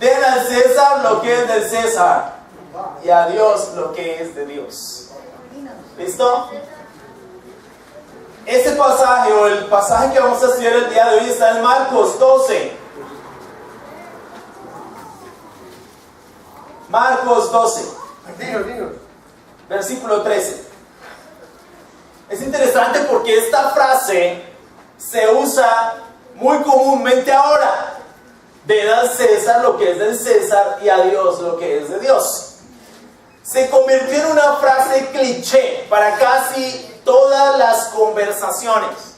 Den al César lo que es del César y a Dios lo que es de Dios. ¿Listo? Este pasaje o el pasaje que vamos a estudiar el día de hoy está en Marcos 12. Marcos 12. Versículo 13. Es interesante porque esta frase se usa muy comúnmente ahora. Den al César lo que es del César y a Dios lo que es de Dios. Se convirtió en una frase cliché para casi todas las conversaciones.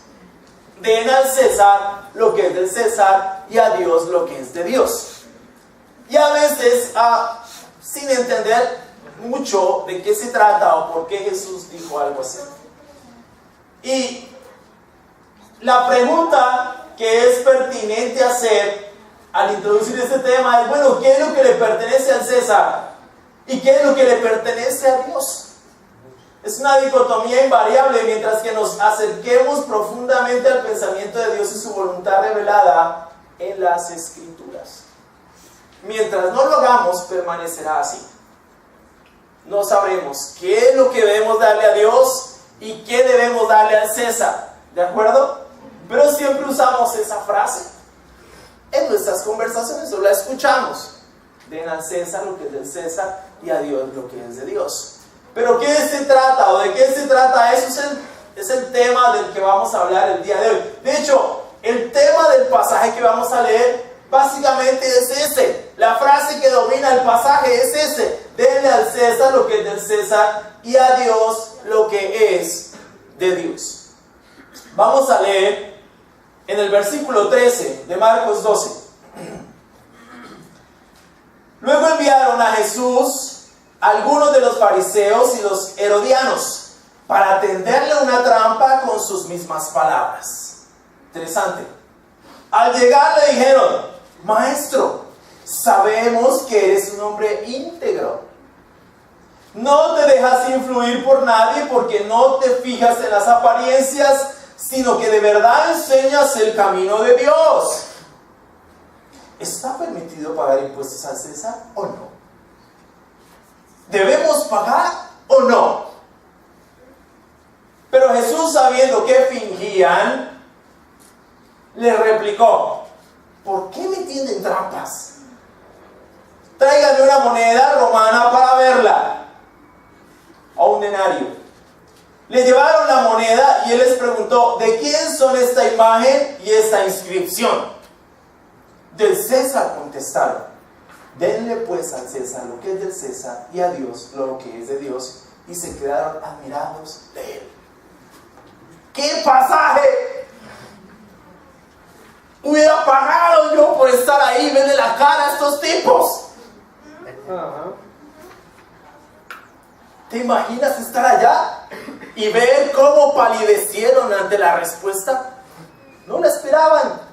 Den al César lo que es del César y a Dios lo que es de Dios. Y a veces, sin entender mucho de qué se trata o por qué Jesús dijo algo así. Y la pregunta que es pertinente hacer al introducir este tema es, bueno, ¿qué es lo que le pertenece al César? ¿Y qué es lo que le pertenece a Dios? Es una dicotomía invariable mientras que nos acerquemos profundamente al pensamiento de Dios y su voluntad revelada en las Escrituras. Mientras no lo hagamos, permanecerá así. No sabremos qué es lo que debemos darle a Dios y qué debemos darle al César. ¿De acuerdo? Pero siempre usamos esa frase en nuestras conversaciones, o la escuchamos. Den al César lo que es del César y a Dios lo que es de Dios. Pero ¿qué se trata o de qué se trata? Eso es el tema del que vamos a hablar el día de hoy. De hecho, el tema del pasaje que vamos a leer básicamente es ese. La frase que domina el pasaje es ese. Denle al César lo que es del César y a Dios lo que es de Dios. Vamos a leer en el versículo 13 de Marcos 12. Luego enviaron a Jesús algunos de los fariseos y los herodianos para tenderle una trampa con sus mismas palabras. Interesante. Al llegar le dijeron: Maestro, sabemos que eres un hombre íntegro. No te dejas influir por nadie porque no te fijas en las apariencias, sino que de verdad enseñas el camino de Dios. ¿Está permitido pagar impuestos al César o no? ¿Debemos pagar o no? Pero Jesús, sabiendo que fingían, les replicó: ¿por qué me tienden trampas? Tráiganme una moneda romana para verla, o un denario. Le llevaron la moneda y él les preguntó: ¿de quién son esta imagen y esta inscripción? Del César, contestaron. Denle pues al César lo que es del César y a Dios lo que es de Dios. Y se quedaron admirados de él. ¡Qué pasaje! Hubiera pagado yo por estar ahí, verle la cara a estos tipos. ¿Te imaginas estar allá y ver cómo palidecieron ante la respuesta? No la esperaban.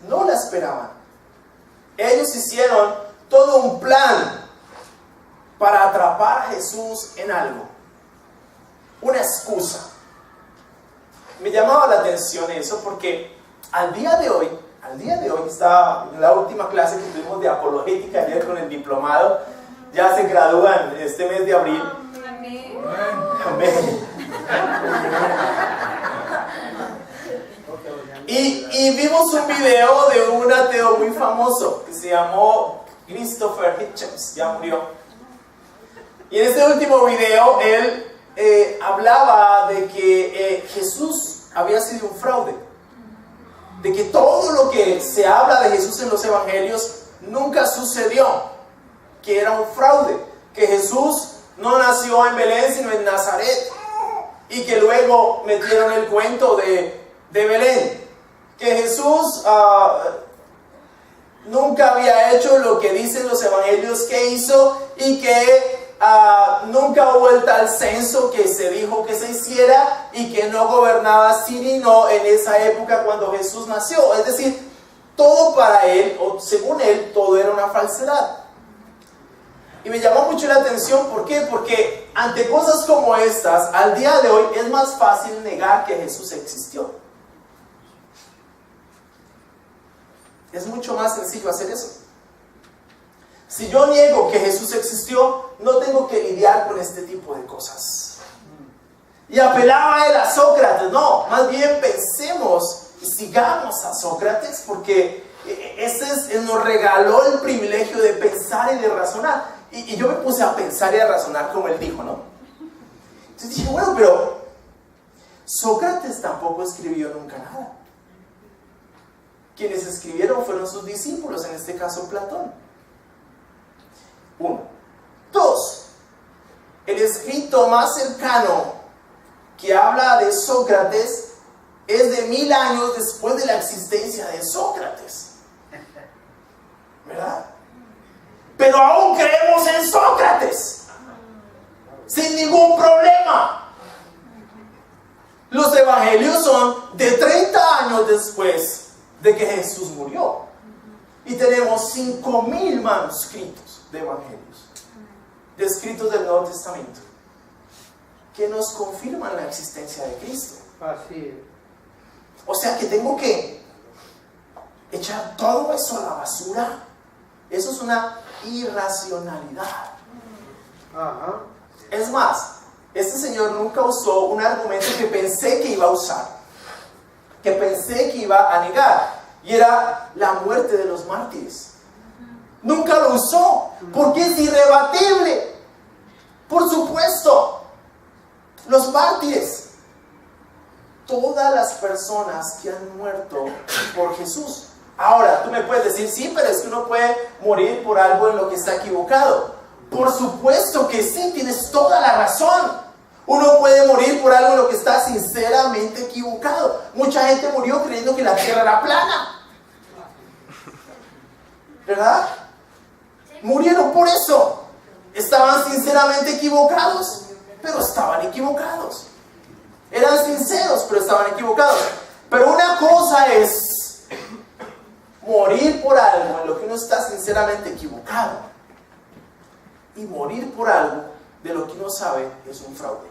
No la esperaban. Ellos hicieron todo un plan para atrapar a Jesús en algo. Una excusa. Me llamaba la atención eso porque al día de hoy, estaba en la última clase que tuvimos de apologética ayer con el diplomado. Ya se gradúan este mes de abril. Amén. Amén. Y vimos un video de un ateo muy famoso que se llamó Christopher Hitchens, ya murió. Y en este último video él hablaba de que Jesús había sido un fraude, de que todo lo que se habla de Jesús en los evangelios nunca sucedió, que era un fraude, que Jesús no nació en Belén sino en Nazaret, y que luego metieron el cuento de Belén, que Jesús nunca había hecho lo que dicen los evangelios que hizo, y que nunca hubo el tal censo que se dijo que se hiciera, y que no gobernaba Cirio en esa época cuando Jesús nació. Es decir, todo para él, o según él, todo era una falsedad. Y me llamó mucho la atención, ¿por qué? Porque ante cosas como estas, al día de hoy es más fácil negar que Jesús existió. Es mucho más sencillo hacer eso. Si yo niego que Jesús existió, no tengo que lidiar con este tipo de cosas. Y apelaba él a Sócrates. No, más bien pensemos y sigamos a Sócrates, porque nos regaló el privilegio de pensar y de razonar. Y yo me puse a pensar y a razonar como él dijo, ¿no? Entonces dije, bueno, pero Sócrates tampoco escribió nunca nada. Quienes escribieron fueron sus discípulos, en este caso Platón. 1. 2. El escrito más cercano que habla de Sócrates es de 1000 años después de la existencia de Sócrates. ¿Verdad? Pero aún creemos en Sócrates, sin ningún problema. Los evangelios son de 30 años después de que Jesús murió. Y tenemos 5000 manuscritos de evangelios, de escritos del Nuevo Testamento, que nos confirman la existencia de Cristo. Así es. O sea que tengo que echar todo eso a la basura. Eso es una irracionalidad. Ajá. Es más, este señor nunca usó un argumento que pensé que iba a usar, que pensé que iba a negar, y era la muerte de los mártires. Nunca lo usó, porque es irrebatible. Por supuesto, los mártires, todas las personas que han muerto por Jesús. Ahora, tú me puedes decir, sí, pero es que uno puede morir por algo en lo que está equivocado. Por supuesto que sí, tienes toda la razón. Uno puede morir por algo en lo que está sinceramente equivocado. Mucha gente murió creyendo que la tierra era plana, ¿verdad? Murieron por eso. Estaban sinceramente equivocados, pero estaban equivocados. Eran sinceros, pero estaban equivocados. Pero una cosa es morir por algo en lo que uno está sinceramente equivocado, y morir por algo de lo que uno sabe es un fraude.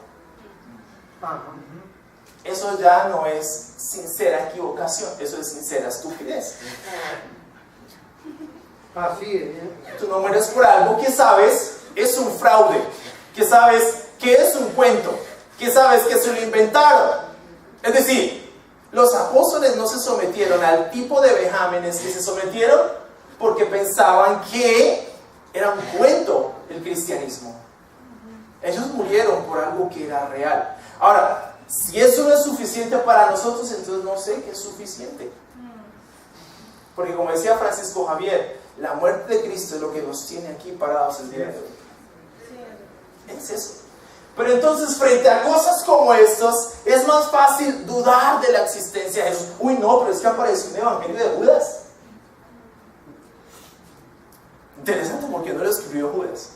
Eso ya no es sincera equivocación, eso es sincera estupidez. Así es. Tú no mueres por algo que sabes es un fraude, que sabes que es un cuento, que sabes que se lo inventaron. Es decir, los apóstoles no se sometieron al tipo de vejámenes que se sometieron porque pensaban que era un cuento el cristianismo. Ellos murieron por algo que era real. Ahora, si eso no es suficiente para nosotros, entonces no sé qué es suficiente. Porque como decía Francisco Javier, la muerte de Cristo es lo que nos tiene aquí parados el día de hoy. Es eso. Pero entonces, frente a cosas como estas, es más fácil dudar de la existencia de Jesús. Uy, no, pero es que apareció un evangelio de Judas. Interesante, porque no lo escribió Judas.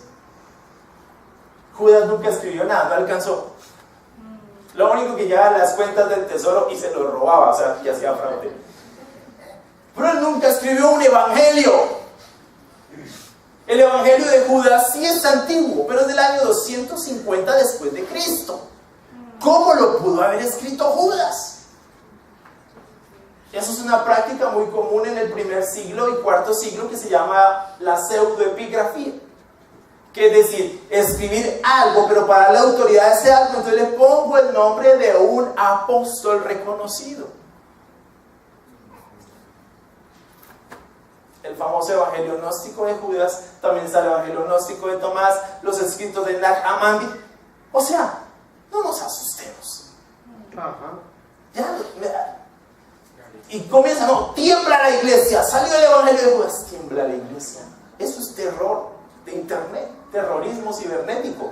Judas nunca escribió nada, no alcanzó. Lo único que llevaba las cuentas del tesoro y se lo robaba, o sea, que hacía fraude. Pero él nunca escribió un evangelio. El evangelio de Judas sí es antiguo, pero es del año 250 después de Cristo. ¿Cómo lo pudo haber escrito Judas? Eso es una práctica muy común en el primer siglo y cuarto siglo que se llama la pseudoepigrafía. Que es decir, escribir algo, pero para la autoridad de ese algo, entonces le pongo el nombre de un apóstol reconocido. El famoso evangelio gnóstico de Judas, también está el evangelio gnóstico de Tomás, los escritos de Nag Hammadi. O sea, no nos asustemos. Y comienza, no, tiembla la iglesia, salió el evangelio de Judas, tiembla la iglesia. Eso es terror de internet, terrorismo cibernético.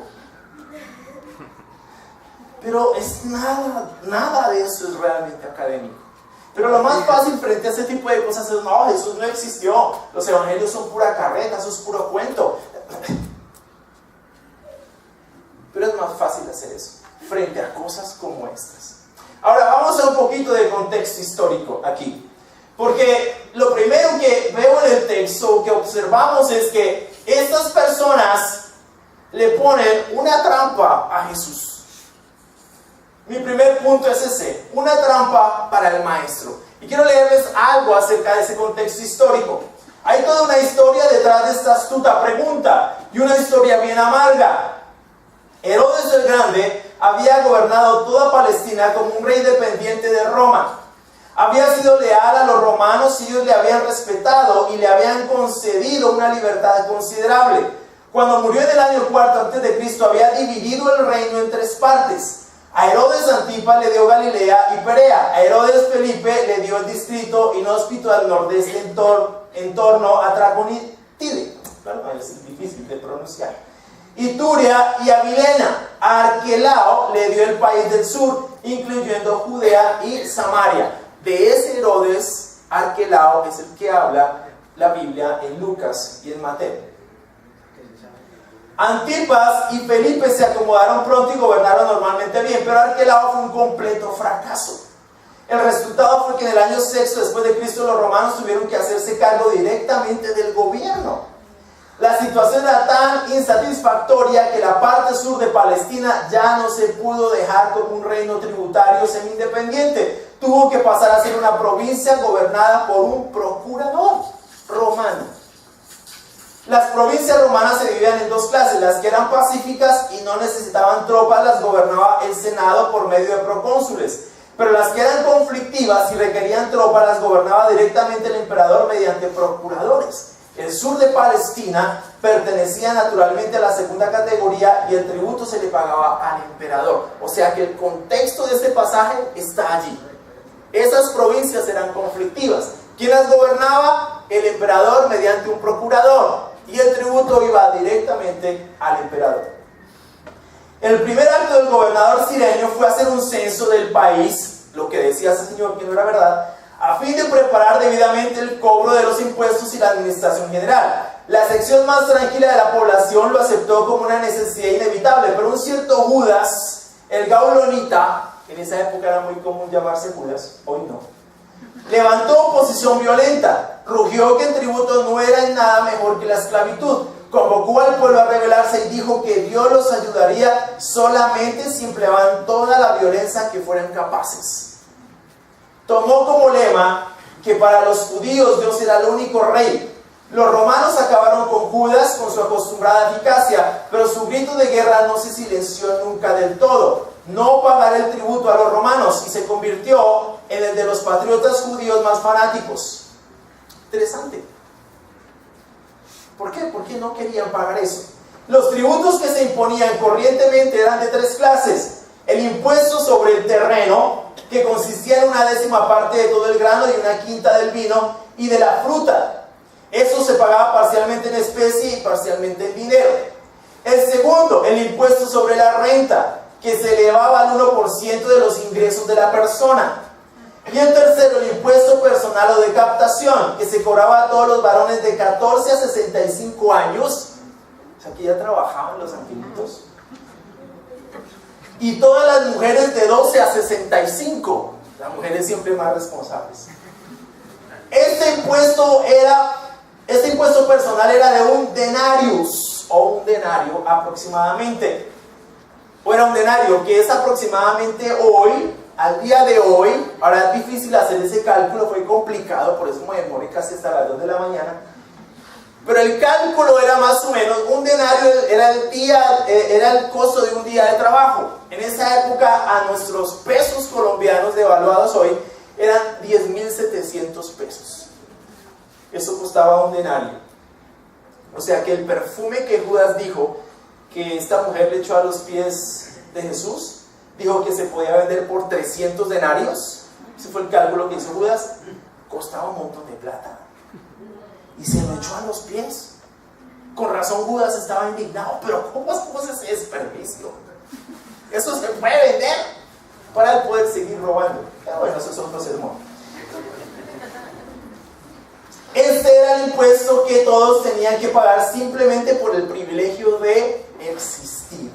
Pero es nada de eso es realmente académico. Pero lo más fácil frente a ese tipo de cosas es, no, Jesús no existió, los evangelios son pura carreta, eso es puro cuento. Pero es más fácil hacer eso frente a cosas como estas. Ahora vamos a un poquito de contexto histórico aquí, porque lo primero que veo en el texto, que observamos, es que estas personas le ponen una trampa a Jesús. Mi primer punto es ese, una trampa para el maestro. Y quiero leerles algo acerca de ese contexto histórico. Hay toda una historia detrás de esta astuta pregunta, y una historia bien amarga. Herodes el Grande había gobernado toda Palestina como un rey dependiente de Roma. Había sido leal a los romanos y ellos le habían respetado y le habían concedido una libertad considerable. Cuando murió en el año 4 a.C., había dividido el reino en 3 partes. A Herodes Antipa le dio Galilea y Perea. A Herodes Felipe le dio el distrito inhóspito al nordeste en torno a Traconitide. Claro, es difícil de pronunciar. Ituria y Abilena. A Arquelao le dio el país del sur, incluyendo Judea y Samaria. De ese Herodes, Arquelao es el que habla la Biblia en Lucas y en Mateo. Antipas y Felipe se acomodaron pronto y gobernaron normalmente bien, pero Arquelao fue un completo fracaso. El resultado fue que en el año 6 después de Cristo los romanos tuvieron que hacerse cargo directamente del gobierno. La situación era tan insatisfactoria que la parte sur de Palestina ya no se pudo dejar como un reino tributario semi-independiente. Tuvo que pasar a ser una provincia gobernada por un procurador romano. Las provincias romanas se dividían en 2 clases: las que eran pacíficas y no necesitaban tropas las gobernaba el Senado por medio de procónsules, pero las que eran conflictivas y requerían tropas las gobernaba directamente el emperador mediante procuradores. El sur de Palestina pertenecía naturalmente a la segunda categoría y el tributo se le pagaba al emperador. O sea que el contexto de este pasaje está allí. Esas provincias eran conflictivas. ¿Quién las gobernaba? El emperador mediante un procurador. Y el tributo iba directamente al emperador. El primer acto del gobernador sirenio fue hacer un censo del país, lo que decía ese señor que no era verdad, a fin de preparar debidamente el cobro de los impuestos y la administración general. La sección más tranquila de la población lo aceptó como una necesidad inevitable, pero un cierto Judas, el gaulonita, en esa época era muy común llamarse Judas, hoy no, levantó oposición violenta, rugió que el tributo no era en nada mejor que la esclavitud, convocó al pueblo a rebelarse y dijo que Dios los ayudaría solamente si empleaban toda la violencia que fueran capaces. Tomó como lema que para los judíos Dios era el único rey. Los romanos acabaron con Judas con su acostumbrada eficacia, pero su grito de guerra no se silenció nunca del todo. No pagar el tributo a los romanos, y se convirtió en el de los patriotas judíos más fanáticos. Interesante. ¿Por qué? Porque no querían pagar eso. Los tributos que se imponían corrientemente eran de 3 clases. El impuesto sobre el terreno, que consistía en 1/10 parte de todo el grano y 1/5 del vino y de la fruta. Eso se pagaba parcialmente en especie y parcialmente en dinero. El segundo, el impuesto sobre la renta, que se elevaba al 1% de los ingresos de la persona. Y el tercero, el impuesto personal o de captación, que se cobraba a todos los varones de 14 a 65 años, o sea que ya trabajaban los angelitos, y todas las mujeres de 12 a 65, las mujeres siempre más responsables. Este impuesto personal era de un denarius, o un denario aproximadamente, o era un denario, que es aproximadamente hoy, al día de hoy. Ahora es difícil hacer ese cálculo, fue complicado, por eso me demoré casi hasta las 2 de la mañana. Pero el cálculo era más o menos, un denario era el costo de un día de trabajo. En esa época, a nuestros pesos colombianos devaluados hoy, eran 10.700 pesos. Eso costaba un denario. O sea que el perfume que Judas dijo que esta mujer le echó a los pies de Jesús, dijo que se podía vender por 300 denarios. Ese fue el cálculo que hizo Judas. Costaba un montón de plata. Y se lo echó a los pies. Con razón Judas estaba indignado. Pero ¿cómo es ese desperdicio? Eso se puede vender para él poder seguir robando. Pero bueno, eso es otro sermón. Este era el impuesto que todos tenían que pagar simplemente por el privilegio de existir.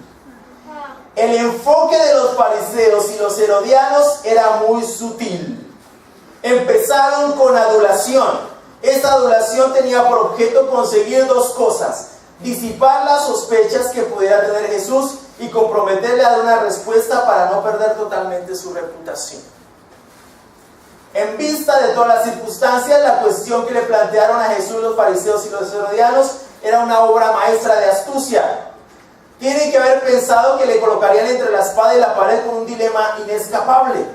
El enfoque de los fariseos y los herodianos era muy sutil. Empezaron con adulación. Esta adulación tenía por objeto conseguir 2 cosas: disipar las sospechas que pudiera tener Jesús y comprometerle a dar una respuesta para no perder totalmente su reputación. En vista de todas las circunstancias, la cuestión que le plantearon a Jesús los fariseos y los herodianos era una obra maestra de astucia. Tienen que haber pensado que le colocarían entre la espada y la pared con un dilema inescapable.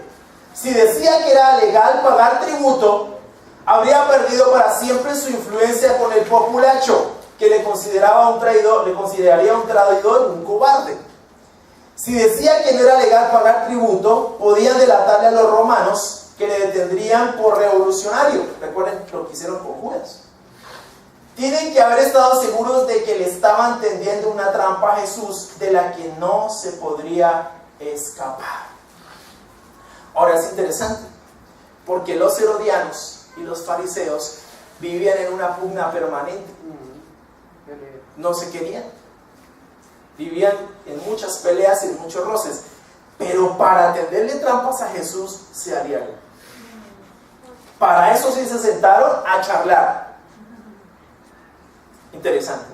Si decía que era legal pagar tributo, habría perdido para siempre su influencia con el populacho, que le consideraría un traidor y un cobarde. Si decía que no era legal pagar tributo, podían delatarle a los romanos, que le detendrían por revolucionario. Recuerden lo que hicieron con Judas. Tienen que haber estado seguros de que le estaban tendiendo una trampa a Jesús de la que no se podría escapar. Ahora es interesante, porque los herodianos y los fariseos vivían en una pugna permanente. No se querían. Vivían en muchas peleas y en muchos roces. Pero para tenderle trampas a Jesús se aliaron. Para eso sí se sentaron a charlar. Interesante.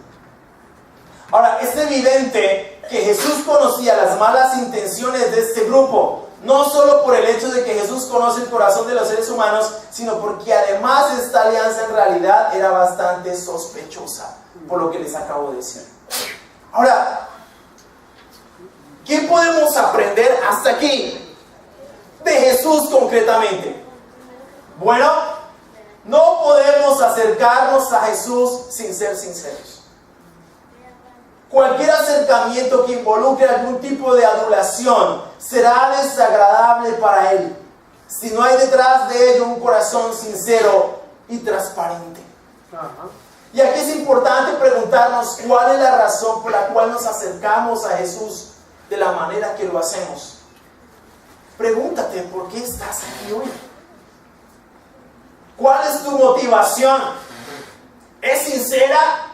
Ahora, es evidente que Jesús conocía las malas intenciones de este grupo. No solo por el hecho de que Jesús conoce el corazón de los seres humanos, sino porque además esta alianza en realidad era bastante sospechosa, por lo que les acabo de decir. Ahora, ¿qué podemos aprender hasta aquí de Jesús concretamente? Bueno, no podemos acercarnos a Jesús sin ser sinceros. Cualquier acercamiento que involucre algún tipo de adulación será desagradable para Él, si no hay detrás de ello un corazón sincero y transparente. Y aquí es importante preguntarnos cuál es la razón por la cual nos acercamos a Jesús de la manera que lo hacemos. Pregúntate, ¿por qué estás aquí hoy? ¿Cuál es tu motivación? ¿Es sincera?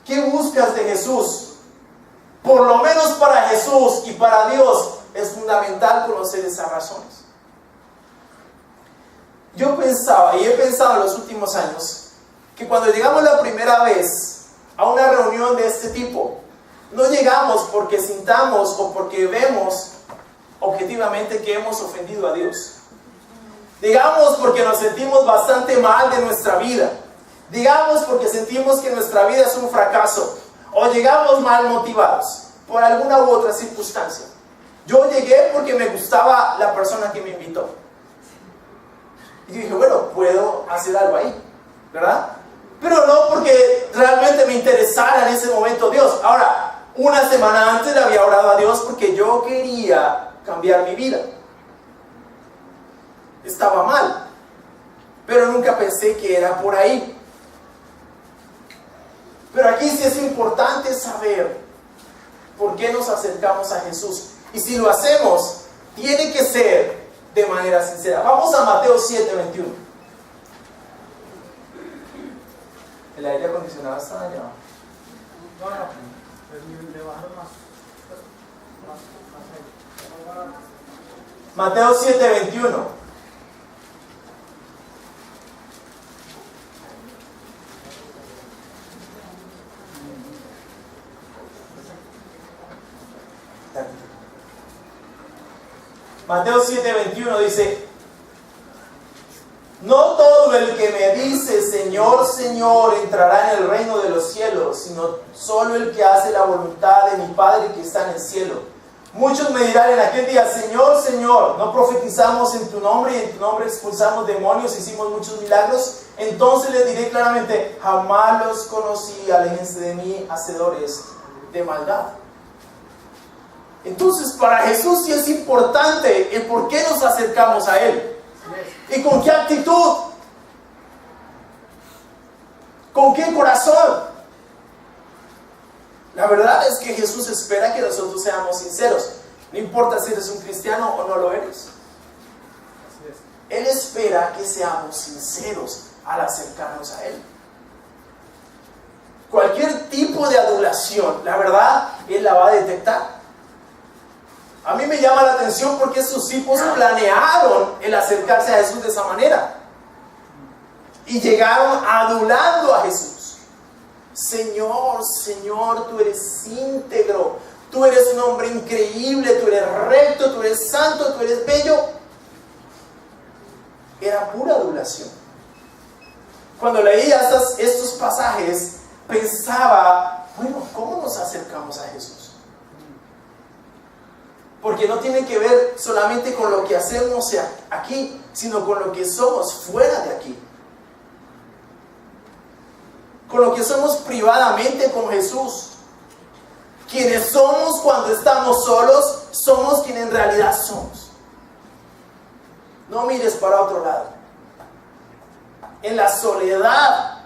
¿Qué buscas de Jesús? Por lo menos para Jesús y para Dios es fundamental conocer esas razones. Yo pensaba, y he pensado en los últimos años, que cuando llegamos la primera vez a una reunión de este tipo, no llegamos porque sintamos o porque vemos objetivamente que hemos ofendido a Dios. Digamos porque nos sentimos bastante mal de nuestra vida. Digamos porque sentimos que nuestra vida es un fracaso. O llegamos mal motivados por alguna u otra circunstancia. Yo llegué porque me gustaba la persona que me invitó. Y dije, bueno, puedo hacer algo ahí, ¿verdad? Pero no porque realmente me interesara en ese momento Dios. Ahora, una semana antes le había orado a Dios porque yo quería cambiar mi vida. Estaba mal, pero nunca pensé que era por ahí. Pero aquí sí es importante saber por qué nos acercamos a Jesús. Y si lo hacemos, tiene que ser de manera sincera. Vamos a Mateo 7:21. El aire acondicionado está dañado. Mateo 7:21. Mateo 7:21 dice: no todo el que me dice Señor, Señor entrará en el reino de los cielos, sino solo el que hace la voluntad de mi Padre que está en el cielo. Muchos me dirán en aquel día: Señor, Señor, ¿no profetizamos en tu nombre y en tu nombre expulsamos demonios, hicimos muchos milagros? Entonces les diré claramente: jamás los conocí, aléjense de mí, hacedores de maldad. Entonces, para Jesús sí es importante el por qué nos acercamos a Él. ¿Y con qué actitud? ¿Con qué corazón? La verdad es que Jesús espera que nosotros seamos sinceros. No importa si eres un cristiano o no lo eres. Él espera que seamos sinceros al acercarnos a Él. Cualquier tipo de adulación, la verdad, Él la va a detectar. A mí me llama la atención porque estos tipos planearon el acercarse a Jesús de esa manera. Y llegaron adulando a Jesús. Señor, Señor, tú eres íntegro. Tú eres un hombre increíble. Tú eres recto, tú eres santo, tú eres bello. era pura adulación. Cuando leía estos pasajes, pensaba, bueno, ¿cómo nos acercamos a Jesús? Porque no tiene que ver solamente con lo que hacemos aquí, sino con lo que somos fuera de aquí. Con lo que somos privadamente con Jesús. Quienes somos cuando estamos solos, somos quienes en realidad somos. No mires para otro lado. En la soledad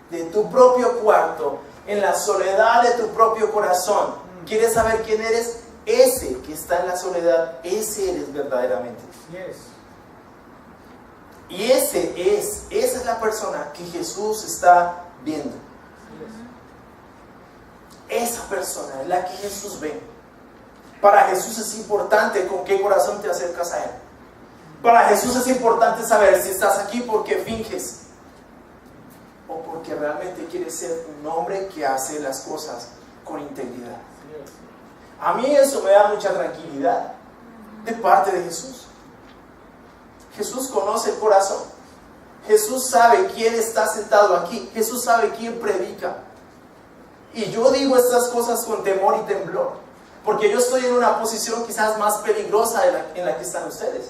de tu propio cuarto, en la soledad de tu propio corazón, ¿quieres saber quién eres? Ese que está en la soledad, ese eres verdaderamente. Yes. Y esa es la persona que Jesús está viendo. Esa persona es la que Jesús ve. Para Jesús es importante con qué corazón te acercas a Él. Para Jesús es importante saber si estás aquí porque finges o porque realmente quieres ser un hombre que hace las cosas con integridad. A mí eso me da mucha tranquilidad de parte de Jesús. Jesús conoce el corazón. Jesús sabe quién está sentado aquí. Jesús sabe quién predica. Y yo digo estas cosas con temor y temblor, porque yo estoy en una posición quizás más peligrosa en la que están ustedes.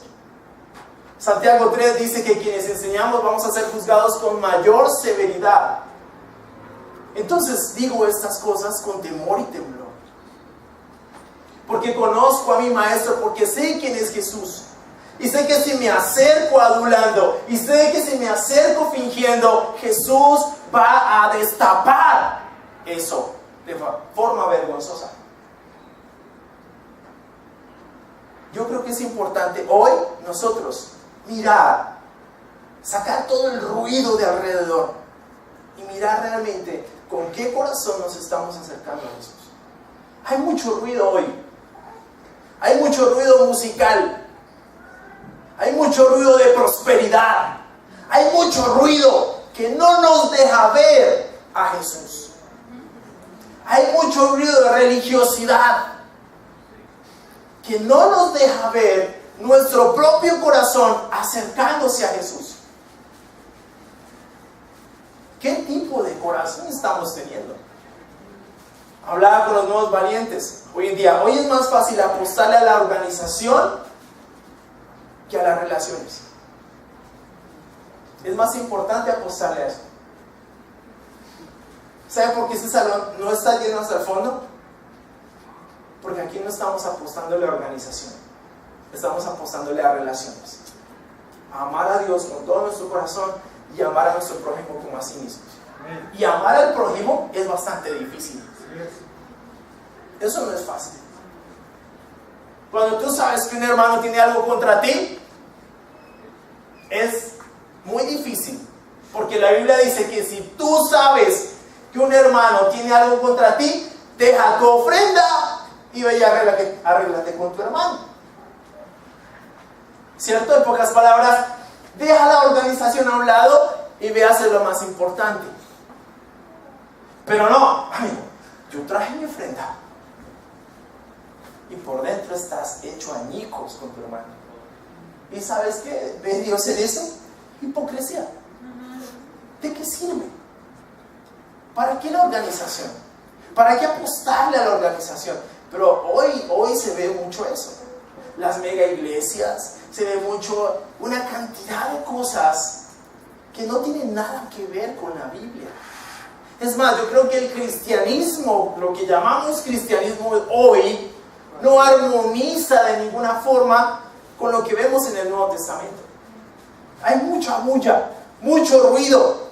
Santiago 3 dice que quienes enseñamos vamos a ser juzgados con mayor severidad. Entonces digo estas cosas con temor y temblor, porque conozco a mi maestro, porque sé quién es Jesús. Y sé que si me acerco adulando, y sé que si me acerco fingiendo, Jesús va a destapar eso de forma vergonzosa. Yo creo que es importante hoy nosotros mirar, sacar todo el ruido de alrededor y mirar realmente con qué corazón nos estamos acercando a Jesús. Hay mucho ruido hoy. Hay mucho ruido musical. Hay mucho ruido de prosperidad. Hay mucho ruido que no nos deja ver a Jesús. Hay mucho ruido de religiosidad que no nos deja ver nuestro propio corazón acercándose a Jesús. ¿Qué tipo de corazón estamos teniendo? Hablaba con los nuevos valientes. Hoy es más fácil apostarle a la organización que a las relaciones. Es más importante apostarle a eso. ¿Sabe por qué este salón no está lleno hasta el fondo? Porque aquí no estamos apostándole a organización, estamos apostándole a relaciones. A amar a Dios con todo nuestro corazón y amar a nuestro prójimo como a sí mismos. Y amar al prójimo es bastante difícil. Eso no es fácil. Cuando tú sabes que un hermano tiene algo contra ti, es muy difícil. Porque la Biblia dice que si tú sabes que un hermano tiene algo contra ti, deja tu ofrenda y ve y arréglate con tu hermano. ¿Cierto? En pocas palabras, deja la organización a un lado y ve a hacer lo más importante. Pero no, amigo, yo traje mi ofrenda y por dentro estás hecho añicos con tu hermano. ¿Y sabes qué? ¿Ve Dios en eso? Hipocresía. ¿De qué sirve? ¿Para qué la organización? ¿Para qué apostarle a la organización? Pero hoy se ve mucho eso. Las mega iglesias, se ve mucho una cantidad de cosas que no tienen nada que ver con la Biblia. Es más, yo creo que el cristianismo, lo que llamamos cristianismo hoy, no armoniza de ninguna forma con lo que vemos en el Nuevo Testamento. Hay mucho ruido,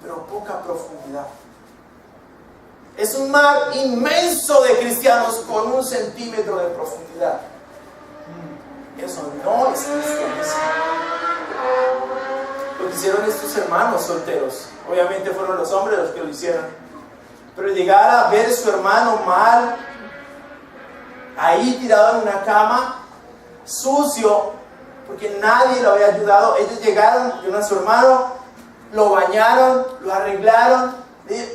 pero poca profundidad. Es un mar inmenso de cristianos con 1 centímetro de profundidad. Eso no es cristianismo. Lo que hicieron estos hermanos solteros, obviamente fueron los hombres los que lo hicieron, pero llegar a ver a su hermano mal, ahí tirado en una cama, sucio, porque nadie lo había ayudado. Ellos llegaron, vieron a su hermano, lo bañaron, lo arreglaron,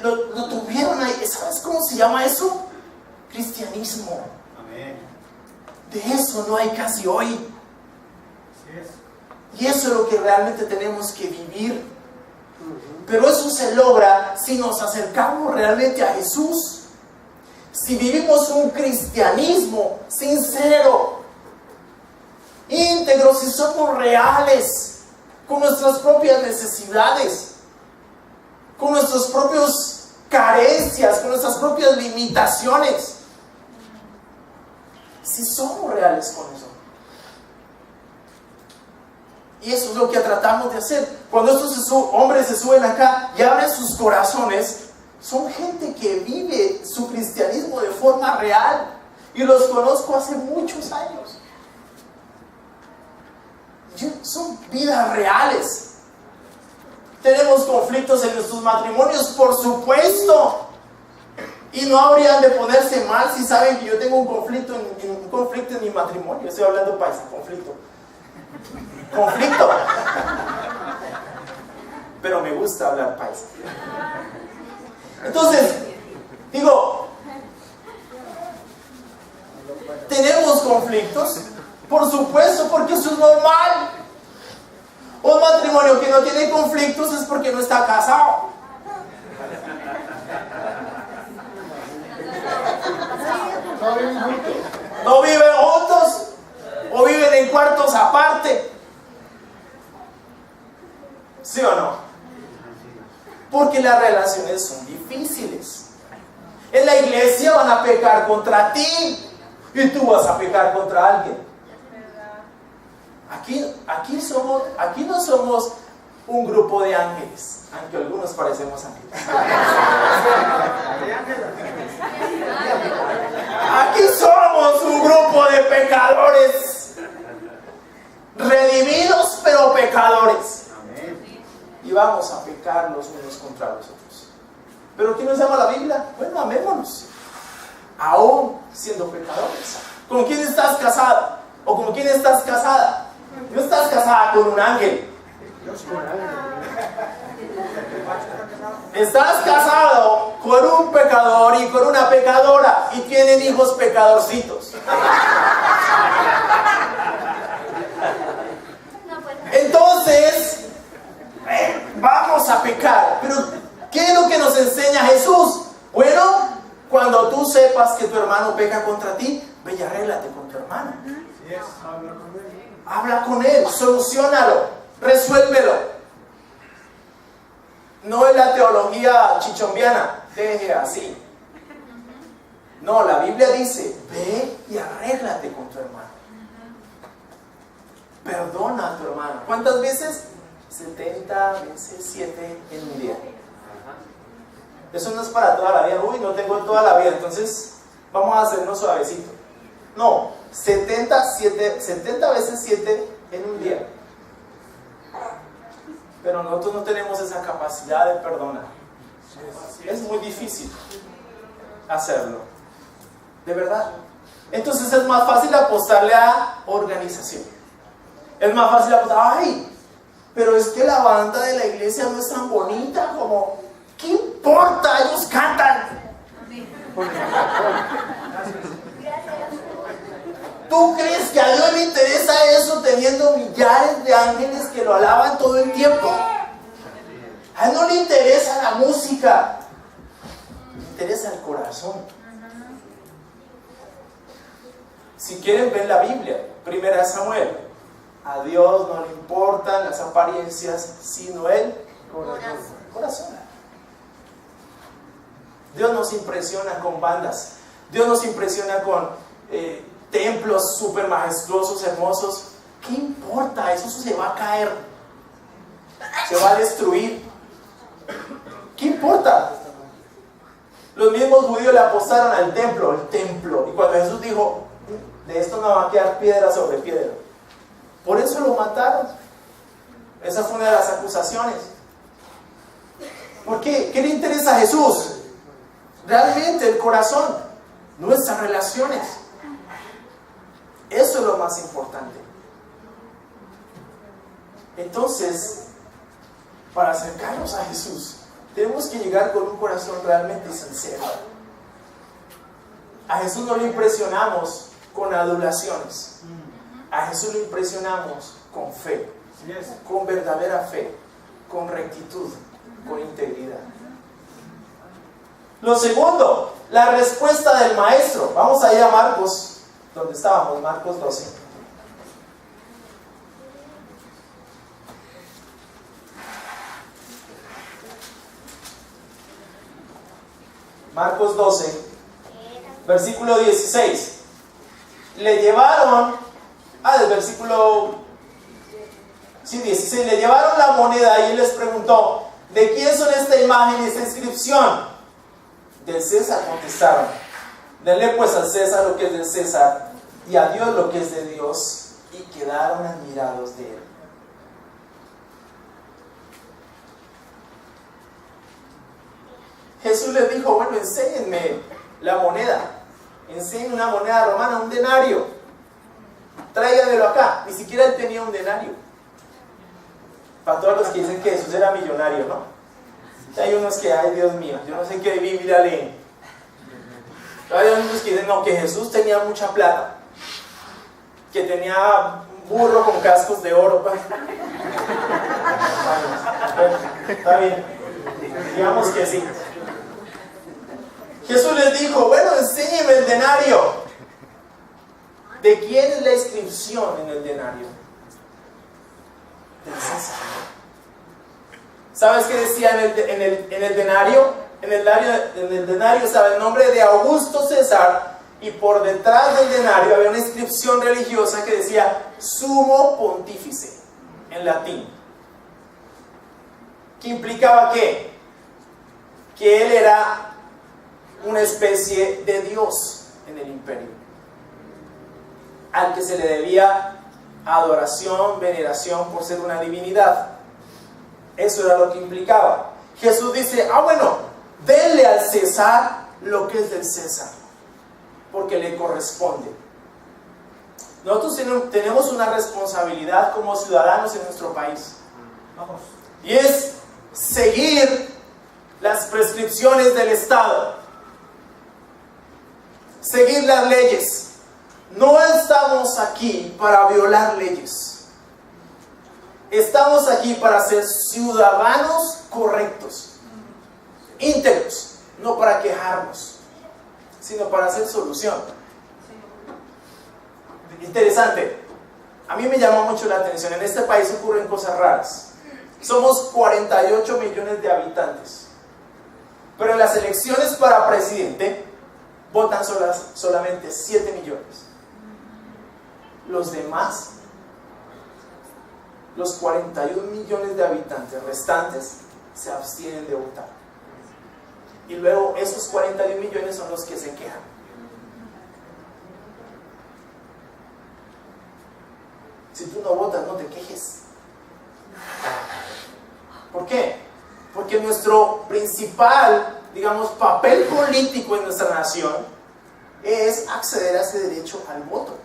lo tuvieron ahí. ¿Sabes cómo se llama eso? Cristianismo. Amén. De eso no hay casi hoy. Sí es. Y eso es lo que realmente tenemos que vivir. Pero eso se logra si nos acercamos realmente a Jesús. Si vivimos un cristianismo sincero, íntegro, si somos reales con nuestras propias necesidades, con nuestras propias carencias, con nuestras propias limitaciones. Si somos reales con eso. Y eso es lo que tratamos de hacer. Cuando estos hombres se suben acá y abren sus corazones, son gente que vive su cristianismo de forma real. Y los conozco hace muchos años. Son vidas reales. Tenemos conflictos en nuestros matrimonios, por supuesto. Y no habrían de ponerse mal si saben que yo tengo un conflicto en mi matrimonio. Estoy hablando paisa, conflicto. Pero me gusta hablar paisa. Entonces, digo, ¿tenemos conflictos? Por supuesto, porque eso es normal. Un matrimonio que no tiene conflictos es porque no está casado. No viven juntos o viven en cuartos aparte. ¿Sí o no? Porque las relaciones son difíciles. En la iglesia van a pecar contra ti y tú vas a pecar contra alguien. Aquí no somos un grupo de ángeles, aunque algunos parecemos ángeles. Aquí somos un grupo de pecadores, redimidos pero pecadores. Y vamos a pecar los unos contra los otros. ¿Pero qué nos llama la Biblia? Bueno, amémonos, aún siendo pecadores. ¿Con quién estás casado? ¿O con quién estás casada? No estás casada con un ángel. Estás casado con un pecador y con una pecadora y tienen hijos pecadorcitos. Entonces, vamos a pecar. Pero ¿qué es lo que nos enseña Jesús? Bueno, cuando tú sepas que tu hermano peca contra ti, ve y arréglate con tu hermano. Habla con él, soluciónalo, resuélvelo. No es la teología chichombiana, deje así. No, la Biblia dice, ve y arréglate con tu hermano. Perdona a tu hermano. ¿Cuántas veces? 70 veces 7 en un día. Eso no es para toda la vida. Uy, no tengo toda la vida, entonces vamos a hacernos suavecito. No, 70 veces 7 en un día. Pero nosotros no tenemos esa capacidad de perdonar. Es muy difícil hacerlo. De verdad. Entonces es más fácil apostarle a organización. Es más fácil apostar, ay, pero es que la banda de la iglesia no es tan bonita como, ¿qué importa? Ellos cantan. ¿Tú crees que a Dios le interesa eso teniendo millares de ángeles que lo alaban todo el tiempo? A Él no le interesa la música, le interesa el corazón. Si quieren ver la Biblia, 1 Samuel, a Dios no le importan las apariencias, sino el corazón. Dios nos impresiona con bandas, Dios nos impresiona con templos súper majestuosos, hermosos. ¿Qué importa? Eso se va a caer, se va a destruir. ¿Qué importa? Los mismos judíos le apostaron al templo, el templo. Y cuando Jesús dijo, de esto no va a quedar piedra sobre piedra, por eso lo mataron. Esa fue una de las acusaciones. ¿Por qué? ¿Qué le interesa a Jesús? Realmente el corazón, nuestras relaciones. Eso es lo más importante. Entonces, para acercarnos a Jesús, tenemos que llegar con un corazón realmente sincero. A Jesús no le impresionamos con adulaciones. A Jesús lo impresionamos con fe. con verdadera fe, con rectitud, con integridad. Lo segundo, la respuesta del maestro. Vamos a ir a Marcos, donde estábamos, Marcos 12. Marcos 12, versículo 16. Le llevaron, del versículo 16, le llevaron la moneda y él les preguntó: ¿de quién son esta imagen y esta inscripción? Del César, contestaron. Denle pues al César lo que es del César y a Dios lo que es de Dios. Y quedaron admirados de él. Jesús les dijo: bueno, enséñenme la moneda. Enséñenme una moneda romana, un denario. Tráiganmelo acá. Ni siquiera él tenía un denario. Para todos los que dicen que Jesús era millonario, ¿no? Hay unos que, ay Dios mío, yo no sé qué Biblia leen. Hay unos que dicen, no, que Jesús tenía mucha plata, que tenía un burro con cascos de oro. Bueno, está bien, digamos que sí. Jesús les dijo: bueno, enséñeme el denario. ¿De quién es la inscripción en el denario? Del César. ¿Sabes qué decía en el denario? En el denario estaba el nombre de Augusto César, y por detrás del denario había una inscripción religiosa que decía Sumo Pontífice, en latín. ¿Qué implicaba qué? Que él era una especie de Dios en el imperio, al que se le debía adoración, veneración por ser una divinidad. Eso era lo que implicaba. Jesús dice: bueno, denle al César lo que es del César, porque le corresponde. Nosotros tenemos una responsabilidad como ciudadanos en nuestro país, y es seguir las prescripciones del Estado, seguir las leyes. No estamos aquí para violar leyes. Estamos aquí para ser ciudadanos correctos, íntegros, no para quejarnos, sino para hacer solución. Interesante. A mí me llama mucho la atención. En este país ocurren cosas raras. Somos 48 millones de habitantes, pero en las elecciones para presidente votan solamente 7 millones. Los demás, los 41 millones de habitantes restantes, se abstienen de votar. Y luego esos 41 millones son los que se quejan. Si tú no votas, no te quejes. ¿Por qué? Porque nuestro principal, papel político en nuestra nación es acceder a ese derecho al voto.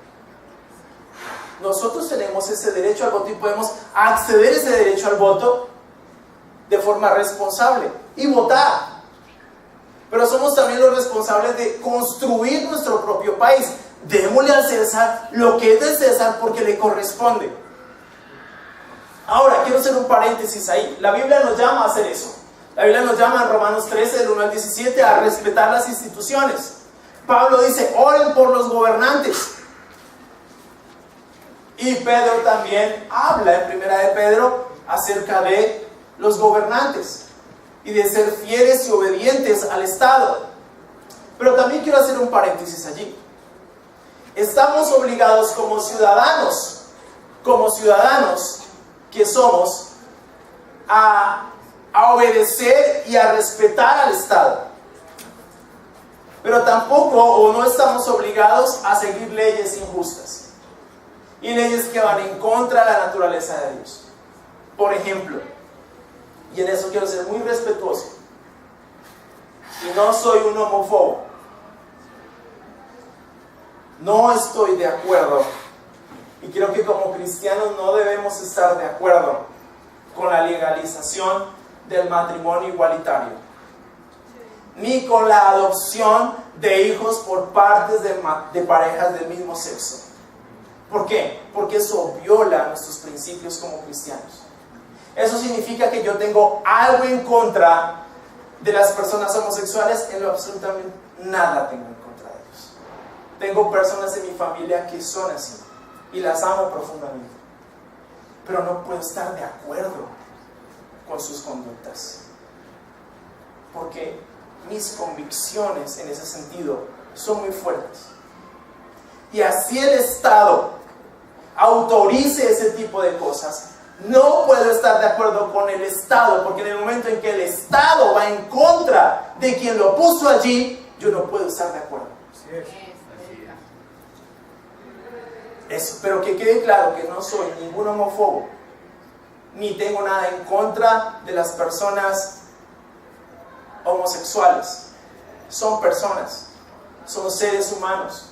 Nosotros tenemos ese derecho al voto y podemos acceder a ese derecho al voto de forma responsable y votar. Pero somos también los responsables de construir nuestro propio país. Démosle al César lo que es del César, porque le corresponde. Ahora, quiero hacer un paréntesis ahí. La Biblia nos llama a hacer eso. La Biblia nos llama en Romanos 13, del 1 al 17, a respetar las instituciones. Pablo dice: oren por los gobernantes. Y Pedro también habla en Primera de Pedro acerca de los gobernantes y de ser fieles y obedientes al Estado. Pero también quiero hacer un paréntesis allí. Estamos obligados como ciudadanos que somos, a obedecer y a respetar al Estado. Pero tampoco, o no estamos obligados a seguir leyes injustas y leyes que van en contra de la naturaleza de Dios. Por ejemplo, y en eso quiero ser muy respetuoso, y no soy un homófobo, no estoy de acuerdo, y creo que como cristianos no debemos estar de acuerdo con la legalización del matrimonio igualitario, ni con la adopción de hijos por partes de parejas del mismo sexo. ¿Por qué? Porque eso viola nuestros principios como cristianos. Eso significa que yo tengo algo en contra de las personas homosexuales. En lo absolutamente nada tengo en contra de ellos. Tengo personas en mi familia que son así y las amo profundamente, pero no puedo estar de acuerdo con sus conductas, porque mis convicciones en ese sentido son muy fuertes. Y así el Estado autorice ese tipo de cosas, no puedo estar de acuerdo con el Estado, porque en el momento en que el Estado va en contra de quien lo puso allí, yo no puedo estar de acuerdo. Eso, pero que quede claro que no soy ningún homófobo, ni tengo nada en contra de las personas homosexuales. Son personas, son seres humanos.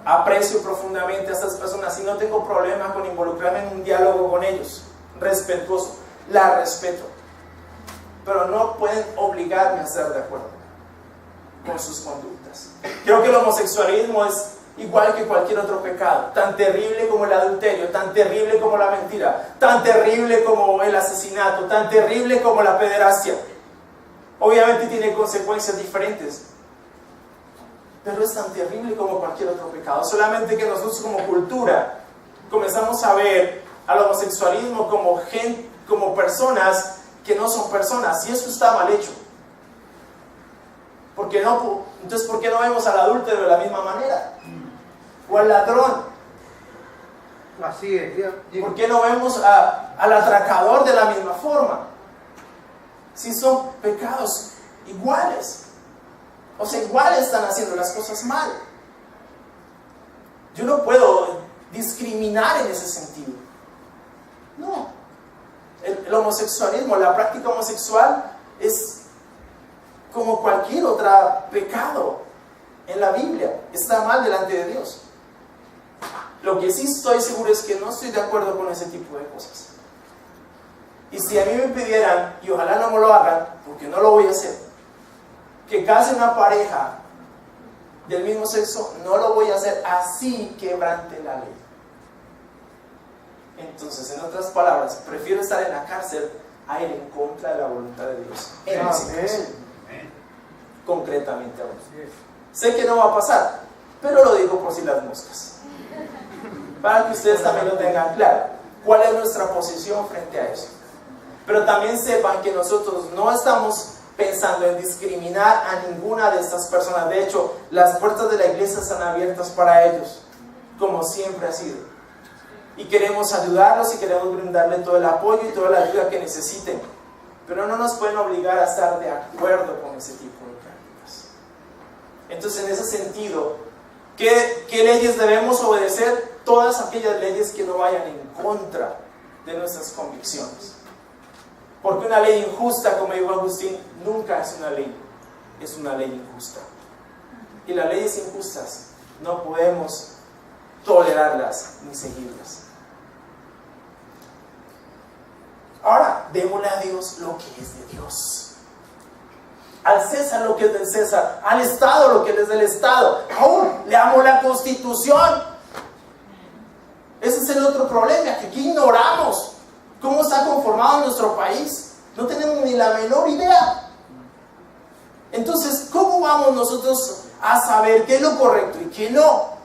Aprecio profundamente a estas personas y no tengo problema con involucrarme en un diálogo con ellos, respetuoso, la respeto, pero no pueden obligarme a estar de acuerdo con sus conductas. Creo que el homosexualismo es igual que cualquier otro pecado, tan terrible como el adulterio, tan terrible como la mentira, tan terrible como el asesinato, tan terrible como la pederastia. Obviamente tiene consecuencias diferentes, pero es tan terrible como cualquier otro pecado. Solamente que nosotros como cultura comenzamos a ver al homosexualismo como personas que no son personas, y eso está mal hecho. Entonces, ¿por qué no vemos al adúltero de la misma manera? O al ladrón. Así es. ¿Por qué no vemos al atracador de la misma forma? Si son pecados iguales. O sea, igual están haciendo las cosas mal. Yo no puedo discriminar en ese sentido. No. El homosexualismo, la práctica homosexual es como cualquier otro pecado en la Biblia. Está mal delante de Dios. Lo que sí estoy seguro es que no estoy de acuerdo con ese tipo de cosas. Y si a mí me pidieran, y ojalá no me lo hagan, porque no lo voy a hacer, que case una pareja del mismo sexo, no lo voy a hacer, así quebrante la ley. Entonces, en otras palabras, prefiero estar en la cárcel a ir en contra de la voluntad de Dios. En ese caso, concretamente ahora. Sé que no va a pasar, pero lo digo por si las moscas, para que ustedes también lo tengan claro, cuál es nuestra posición frente a eso. Pero también sepan que nosotros no estamos pensando en discriminar a ninguna de estas personas. De hecho, las puertas de la iglesia están abiertas para ellos, como siempre ha sido. Y queremos ayudarlos y queremos brindarle todo el apoyo y toda la ayuda que necesiten. Pero no nos pueden obligar a estar de acuerdo con ese tipo de prácticas. Entonces, en ese sentido, ¿qué leyes debemos obedecer? Todas aquellas leyes que no vayan en contra de nuestras convicciones. Porque una ley injusta, como dijo Agustín, nunca es una ley injusta. Y las leyes injustas no podemos tolerarlas ni seguirlas. Ahora, démosle a Dios lo que es de Dios. Al César lo que es del César. Al Estado lo que es del Estado. Aún leamos la Constitución. Ese es el otro problema, que aquí ignoramos cómo está conformado nuestro país. No tenemos ni la menor idea. Entonces, ¿cómo vamos nosotros a saber qué es lo correcto y qué no?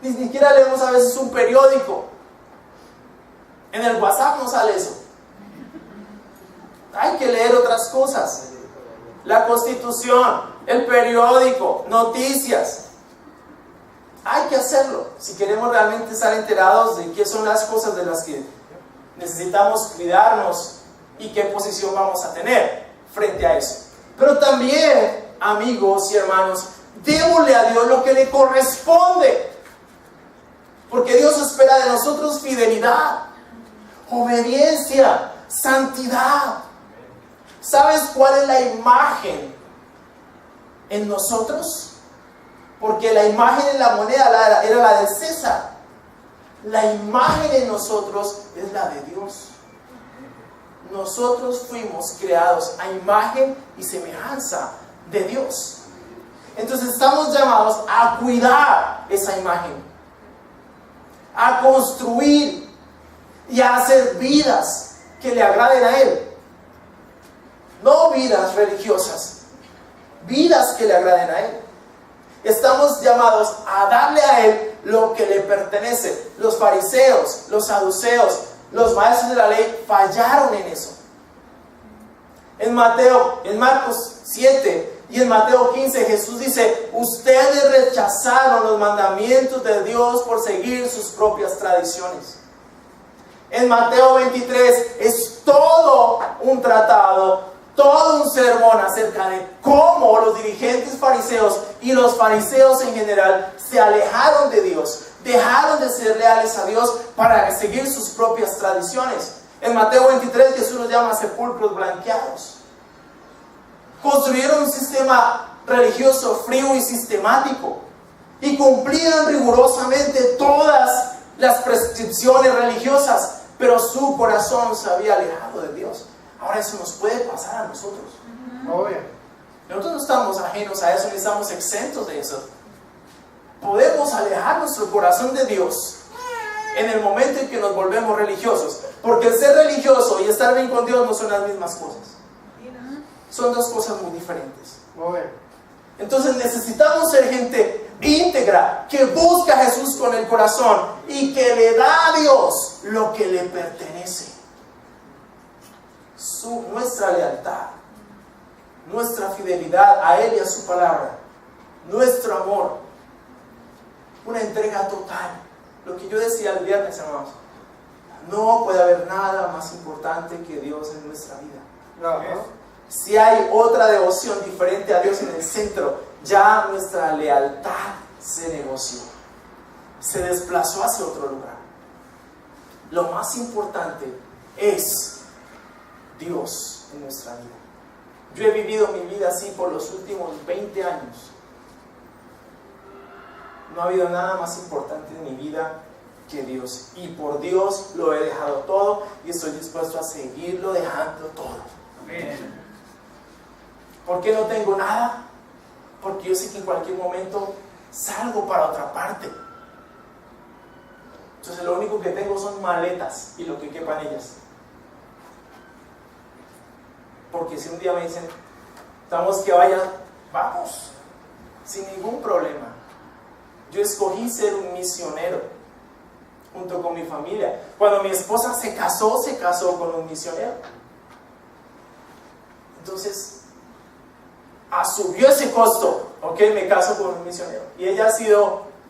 Ni siquiera leemos a veces un periódico. En el WhatsApp no sale eso. Hay que leer otras cosas. La Constitución, el periódico, noticias. Hay que hacerlo si queremos realmente estar enterados de qué son las cosas de las que necesitamos cuidarnos y qué posición vamos a tener frente a eso. Pero también, amigos y hermanos, démosle a Dios lo que le corresponde. Porque Dios espera de nosotros fidelidad, obediencia, santidad. ¿Sabes cuál es la imagen en nosotros? Porque la imagen en la moneda era la de César. La imagen en nosotros es la de Dios. Nosotros fuimos creados a imagen y semejanza de Dios. Entonces estamos llamados a cuidar esa imagen, a construir y a hacer vidas que le agraden a Él. No vidas religiosas, vidas que le agraden a Él. Estamos llamados a darle a Él lo que le pertenece. Los fariseos, los saduceos, los maestros de la ley fallaron en eso. En Marcos 7 y en Mateo 15 Jesús dice: ustedes rechazaron los mandamientos de Dios por seguir sus propias tradiciones. En Mateo 23 es todo un tratado, todo un sermón acerca de cómo los dirigentes fariseos y los fariseos en general se alejaron de Dios, dejaron de ser leales a Dios para seguir sus propias tradiciones. En Mateo 23 Jesús los llama sepulcros blanqueados. Construyeron un sistema religioso frío y sistemático y cumplían rigurosamente todas las prescripciones religiosas, pero su corazón se había alejado de Dios. Ahora eso nos puede pasar a nosotros. Nosotros no estamos ajenos a eso, ni estamos exentos de eso. Podemos alejar nuestro corazón de Dios en el momento en que nos volvemos religiosos, porque el ser religioso y estar bien con Dios no son las mismas cosas. Son dos cosas muy diferentes. Entonces necesitamos ser gente íntegra, que busca a Jesús con el corazón y que le da a Dios lo que le pertenece. Nuestra lealtad, nuestra fidelidad a Él y a su palabra, nuestro amor, una entrega total. Lo que yo decía el viernes, hermanos, no puede haber nada más importante que Dios en nuestra vida. Si hay otra devoción diferente a Dios en el centro, ya nuestra lealtad se negoció, se desplazó hacia otro lugar. Lo más importante es Dios en nuestra vida. Yo he vivido mi vida así por los últimos 20 años. No ha habido nada más importante en mi vida que Dios, y por Dios lo he dejado todo y estoy dispuesto a seguirlo dejando todo. Amén. ¿Por qué no tengo nada? Porque yo sé que en cualquier momento salgo para otra parte. Entonces lo único que tengo son maletas y lo que quepa en ellas. Porque si un día me dicen, estamos que vaya, vamos, sin ningún problema. Yo escogí ser un misionero junto con mi familia. Cuando mi esposa se casó con un misionero. Entonces asumió ese costo, ok, me caso con un misionero. Y ella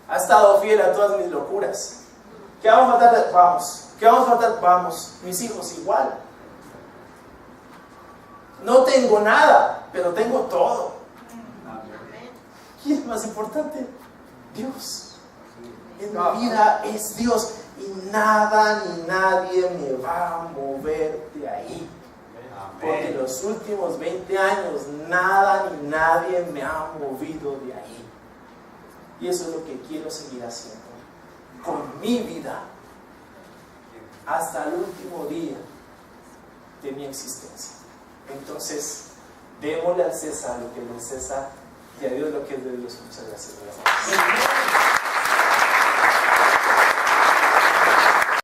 ha estado fiel a todas mis locuras. ¿Qué vamos a tratar? Vamos. ¿Qué vamos a tratar? Vamos. Mis hijos igual. No tengo nada, pero tengo todo. ¿Quién es más importante? Dios. En mi vida es Dios. Y nada ni nadie me va a mover de ahí. Porque en los últimos 20 años nada ni nadie me ha movido de ahí. Y eso es lo que quiero seguir haciendo con mi vida hasta el último día de mi existencia. Entonces, démosle al César lo que es del César y a Dios lo que es de Dios. Muchas gracias.